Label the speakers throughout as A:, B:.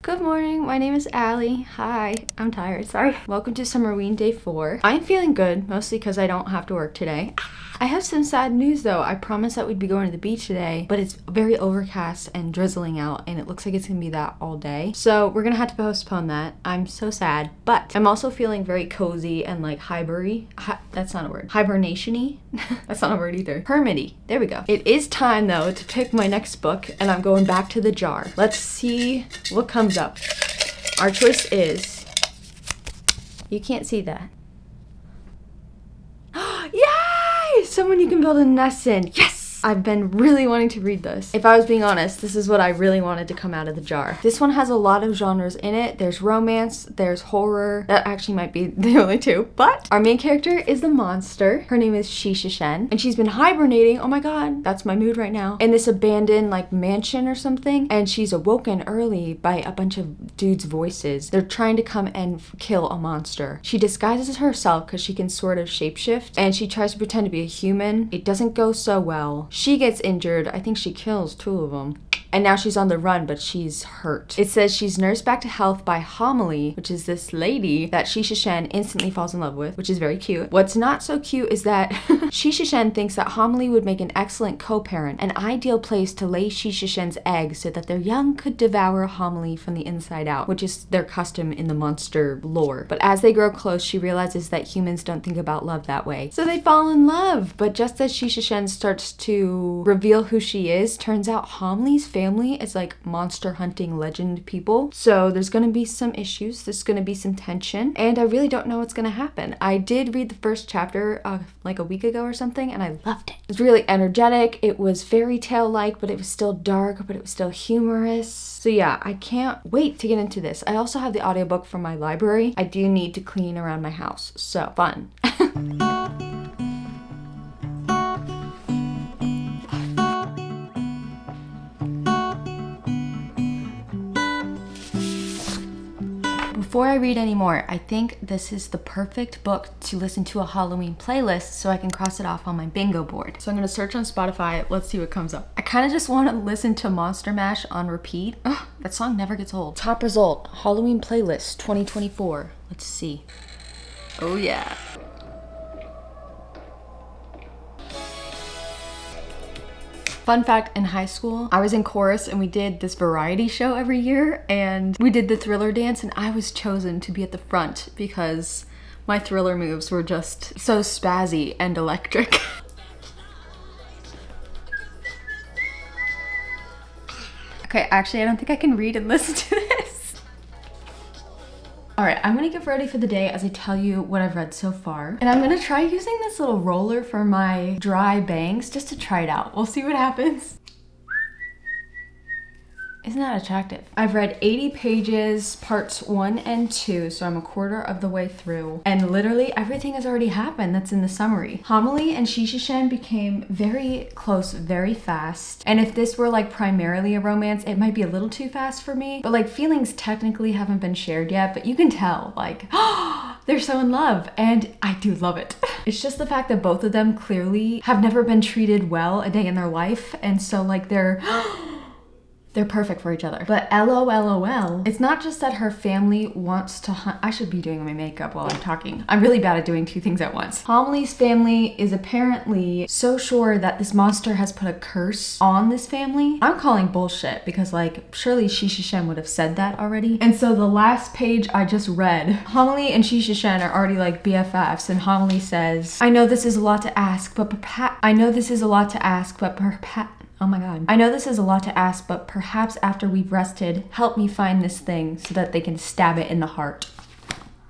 A: Good morning, my name is Allie. Hi, I'm tired, sorry. Welcome to summerween day 4. I'm feeling good, mostly because I don't have to work today. I have some sad news though. I promised that we'd be going to the beach today, but it's very overcast and drizzling out, and it looks like it's gonna be that all day. So we're gonna have to postpone that. I'm so sad, but I'm also feeling very cozy and like that's not a word. Hibernation-y? That's not a word either. Hermity. There we go. It is time though to pick my next book, and I'm going back to the jar. Let's see what comes up. Our choice is, you can't see that. Yay! Someone you can build a nest in. Yes! I've been really wanting to read this. If I was being honest, this is what I really wanted to come out of the jar. This one has a lot of genres in it. There's romance, there's horror. That actually might be the only two. But our main character is the monster. Her name is Shishishen, and she's been hibernating. Oh my god, that's my mood right now. In this abandoned like mansion or something, and she's awoken early by a bunch of dudes' voices. They're trying to come and kill a monster. She disguises herself because she can sort of shapeshift, and she tries to pretend to be a human. It doesn't go so well. She gets injured. I think she kills 2 of them. And now she's on the run, but she's hurt. It says she's nursed back to health by Homily, which is this lady that Shishishen instantly falls in love with, which is very cute. What's not so cute is that Shishishen thinks that Homily would make an excellent co-parent, an ideal place to lay Shishishen's eggs so that their young could devour Homily from the inside out, which is their custom in the monster lore. But as they grow close, she realizes that humans don't think about love that way. So they fall in love. But just as Shishishen starts to reveal who she is, turns out Homily's family is like monster hunting legend people. So there's gonna be some issues, there's gonna be some tension, and I really don't know what's gonna happen. I did read the first chapter like a week ago or something, and I loved it. It was really energetic, it was fairy tale like, but it was still dark, but it was still humorous. So yeah, I can't wait to get into this. I also have the audiobook from my library. I do need to clean around my house, so fun. Before I read any more, I think this is the perfect book to listen to a Halloween playlist so I can cross it off on my bingo board. So I'm gonna search on Spotify. Let's see what comes up. I kind of just want to listen to Monster Mash on repeat. Ugh, that song never gets old. Top result, Halloween playlist 2024. Let's see. Oh yeah. Fun fact, in high school, I was in chorus and we did this variety show every year, and we did the Thriller dance, and I was chosen to be at the front because my Thriller moves were just so spazzy and electric. Okay, actually I don't think I can read and listen to this. Alright, I'm gonna get ready for the day as I tell you what I've read so far. And I'm gonna try using this little roller for my dry bangs just to try it out. We'll see what happens. Isn't that attractive? I've read 80 pages, parts 1 and 2, so I'm a quarter of the way through. And literally everything has already happened that's in the summary. Homily and Shishishen became very close very fast. And if this were like primarily a romance, it might be a little too fast for me. But like feelings technically haven't been shared yet, but you can tell like, they're so in love, and I do love it. It's just the fact that both of them clearly have never been treated well a day in their life, and so like they're perfect for each other. But LOLOL, it's not just that her family wants to hunt. I should be doing my makeup while I'm talking. I'm really bad at doing 2 things at once. Homily's family is apparently so sure that this monster has put a curse on this family. I'm calling bullshit because like, surely Shishishen would have said that already. And so the last page I just read, Homily and Shishishen are already like BFFs, and Homily says, I know this is a lot to ask, but perhaps oh my god. I know this is a lot to ask, but perhaps after we've rested, help me find this thing so that they can stab it in the heart.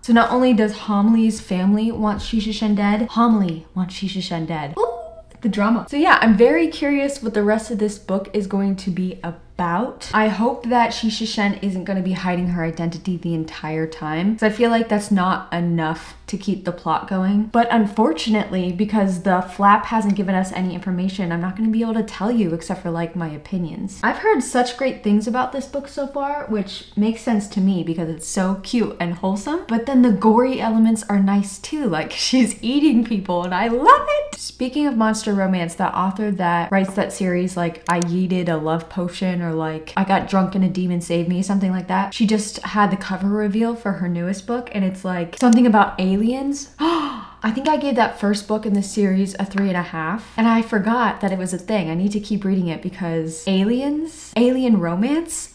A: So not only does Homily's family want Shishishen dead, Homily wants Shishishen dead. Ooh, the drama. So yeah, I'm very curious what the rest of this book is going to be about. I hope that Shishishen isn't going to be hiding her identity the entire time, because I feel like that's not enough to keep the plot going. But unfortunately, because the flap hasn't given us any information, I'm not going to be able to tell you except for like my opinions. I've heard such great things about this book so far, which makes sense to me because it's so cute and wholesome, but then the gory elements are nice too, like she's eating people and I love it! Speaking of monster romance, the author that writes that series like I Yeeted a Love Potion or like I Got Drunk and a Demon Saved Me, something like that. She just had the cover reveal for her newest book, and it's like something about aliens. I think I gave that first book in the series a 3.5, and I forgot that it was a thing. I need to keep reading it because aliens, alien romance.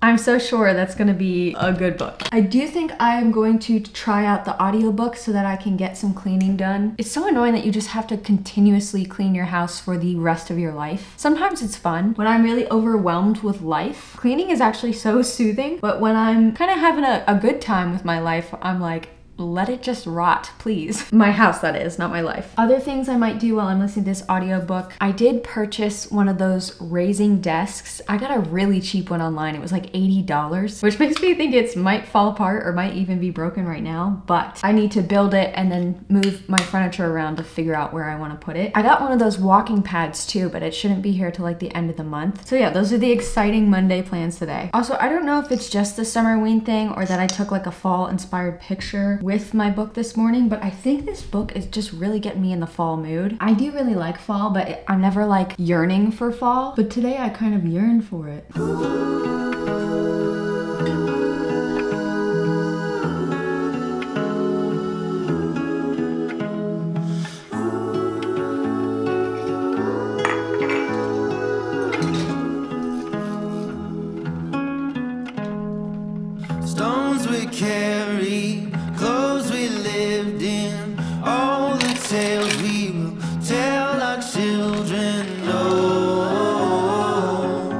A: I'm so sure that's gonna be a good book. I do think I'm going to try out the audiobook so that I can get some cleaning done. It's so annoying that you just have to continuously clean your house for the rest of your life. Sometimes it's fun. When I'm really overwhelmed with life, cleaning is actually so soothing. But when I'm kind of having a good time with my life, I'm like, let it just rot, please. My house, that is, not my life. Other things I might do while I'm listening to this audiobook, I did purchase one of those raising desks. I got a really cheap one online. It was like $80, which makes me think it might fall apart or might even be broken right now, but I need to build it and then move my furniture around to figure out where I want to put it. I got one of those walking pads too, but it shouldn't be here till like the end of the month. So yeah, those are the exciting Monday plans today. Also, I don't know if it's just the summerween thing or that I took like a fall inspired picture with my book this morning, but I think this book is just really getting me in the fall mood. I do really like fall, but I'm never like yearning for fall, but today I kind of yearn for it.
B: Stones we carry, clothes we lived in, all the tales we will tell our children.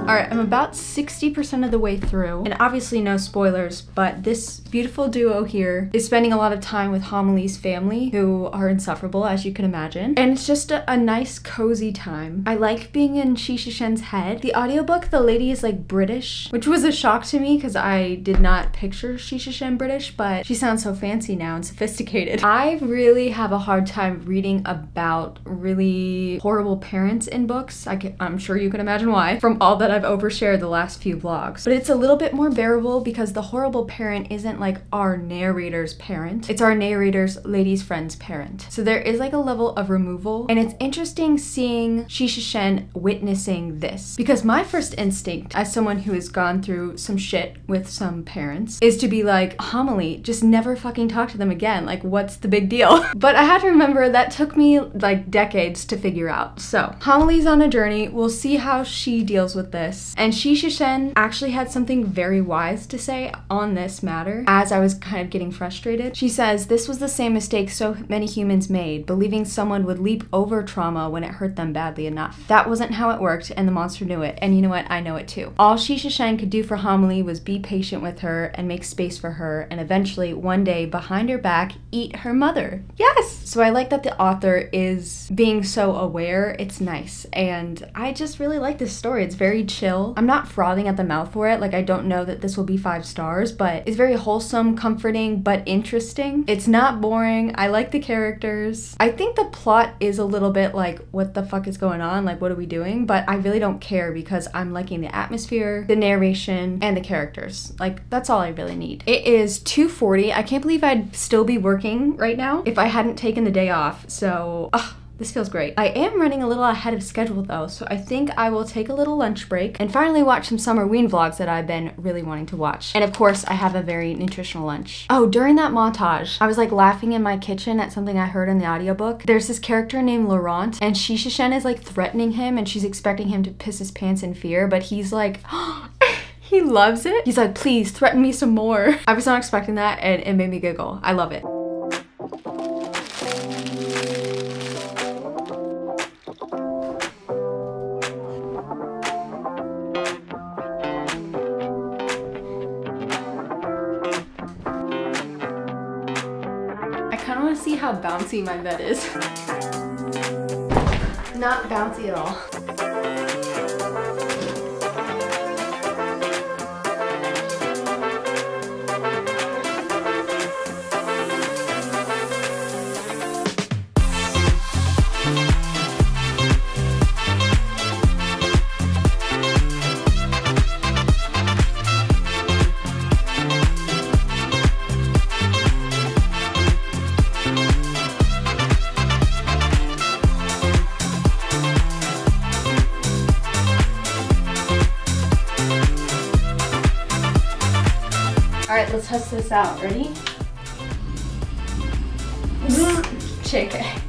A: All right, I'm about 60% of the way through, and obviously no spoilers, but this beautiful duo here is spending a lot of time with Homilie's family, who are insufferable, as you can imagine, and it's just a nice, cozy time. I like being in Shisha Shen's head. The audiobook, the lady is like British, which was a shock to me because I did not picture Shisha Shen British, but she sounds so fancy now and sophisticated. I really have a hard time reading about really horrible parents in books. I'm sure you can imagine why, from all that I've overshared the last few vlogs. But it's a little bit more bearable because the horrible parent isn't like our narrator's parent. It's our narrator's lady's friend's parent. So there is like a level of removal, and it's interesting seeing Shisha Shen witnessing this, because my first instinct as someone who has gone through some shit with some parents is to be like, Homilie, just never fucking talk to them again. Like, what's the big deal? But I had to remember that took me like decades to figure out. So Homilie's on a journey. We'll see how she deals with this. And Shisha Shen actually had something very wise to say on this matter as I was kind of getting frustrated. She says, "This was the same mistake so many humans made, believing someone would leap over trauma when it hurt them badly enough. That wasn't how it worked, and the monster knew it. And you know what? I know it too." All Shisha Shen could do for Homilie was be patient with her and make space for her, and eventually, one day, behind her back, eat her mother. Yes! So I like that the author is being so aware. It's nice. And I just really like this story. It's very chill. I'm not frothing at the mouth for it. Like, I don't know that this will be 5 stars, but it's very wholesome, comforting, but interesting. It's not boring. I like the characters. I think the plot is a little bit like, what the fuck is going on? Like, what are we doing? But I really don't care because I'm liking the atmosphere, the narration, and the characters. Like, that's all I really need. It is 2:40. I can't believe I'd still be working right now if I hadn't taken the day off. So, this feels great. I am running a little ahead of schedule though, so I think I will take a little lunch break and finally watch some summerween vlogs that I've been really wanting to watch. And of course, I have a very nutritional lunch. Oh, during that montage, I was like laughing in my kitchen at something I heard in the audiobook. There's this character named Laurent, and Shisha Shen is like threatening him, and she's expecting him to piss his pants in fear, but he's like, he loves it. He's like, please threaten me some more. I was not expecting that, and it made me giggle. I love it. I want to see how bouncy my bed is. Not bouncy at all. right, let's test this out. Ready? JK.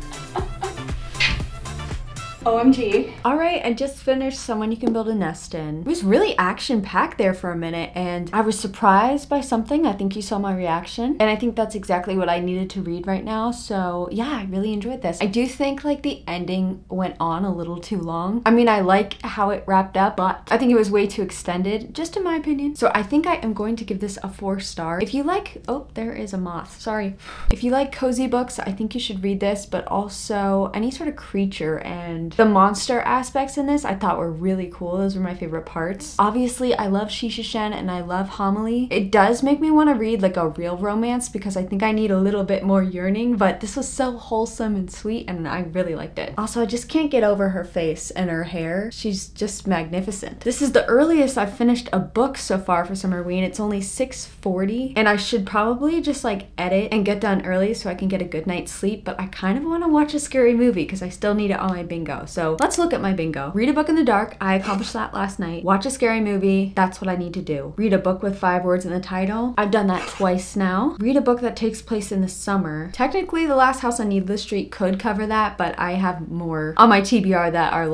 A: OMG. All right, I just finished Someone You Can Build a Nest In. It was really action-packed there for a minute, and I was surprised by something. I think you saw my reaction, and I think that's exactly what I needed to read right now. So yeah, I really enjoyed this. I do think like the ending went on a little too long. I mean, I like how it wrapped up, but I think it was way too extended, just in my opinion. So I think I am going to give this a 4-star. If you like, oh, there is a moth, sorry. If you like cozy books, I think you should read this, but also any sort of creature, and the monster aspects in this I thought were really cool. Those were my favorite parts. Obviously, I love Shishishen and I love Homily. It does make me want to read like a real romance because I think I need a little bit more yearning, but this was so wholesome and sweet and I really liked it. Also, I just can't get over her face and her hair. She's just magnificent. This is the earliest I've finished a book so far for Summerween. It's only 6:40 and I should probably just like edit and get done early so I can get a good night's sleep, but I kind of want to watch a scary movie because I still need it on my bingo. So let's look at my bingo. Read a book in the dark. I accomplished that last night. Watch a scary movie. That's what I need to do. Read a book with 5 words in the title. I've done that twice now. Read a book that takes place in the summer. Technically, The Last House on Needless Street could cover that, but I have more on my TBR that are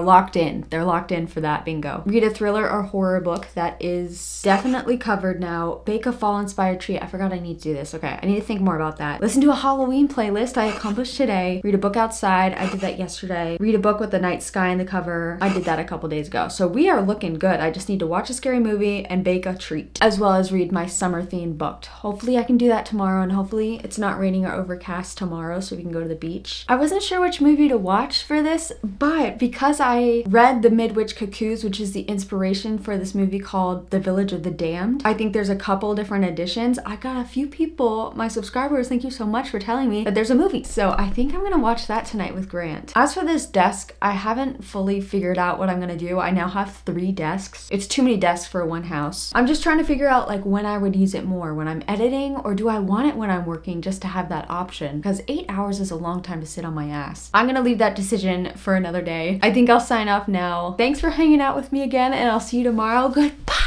A: locked in. They're locked in for that bingo. Read a thriller or horror book that is definitely covered now. Bake a fall-inspired treat. I forgot I need to do this. Okay, I need to think more about that. Listen to a Halloween playlist. I accomplished today. Read a book outside. I did that yesterday. Read a book with the night sky in the cover. I did that a couple days ago. So we are looking good. I just need to watch a scary movie and bake a treat, as well as read my summer themed book. Hopefully I can do that tomorrow, and hopefully it's not raining or overcast tomorrow so we can go to the beach. I wasn't sure which movie to watch for this, but because I read The Midwich Cuckoos, which is the inspiration for this movie called The Village of the Damned, I think there's a couple different editions. I got a few people, my subscribers, thank you so much for telling me that there's a movie. So I think I'm gonna watch that tonight with Grant. As for this desk, I haven't fully figured out what I'm gonna do. I now have 3 desks. It's too many desks for one house. I'm just trying to figure out like when I would use it more, when I'm editing, or do I want it when I'm working just to have that option? Because 8 hours is a long time to sit on my ass. I'm gonna leave that decision for another day. I think I'll sign off now. Thanks for hanging out with me again, and I'll see you tomorrow. Goodbye!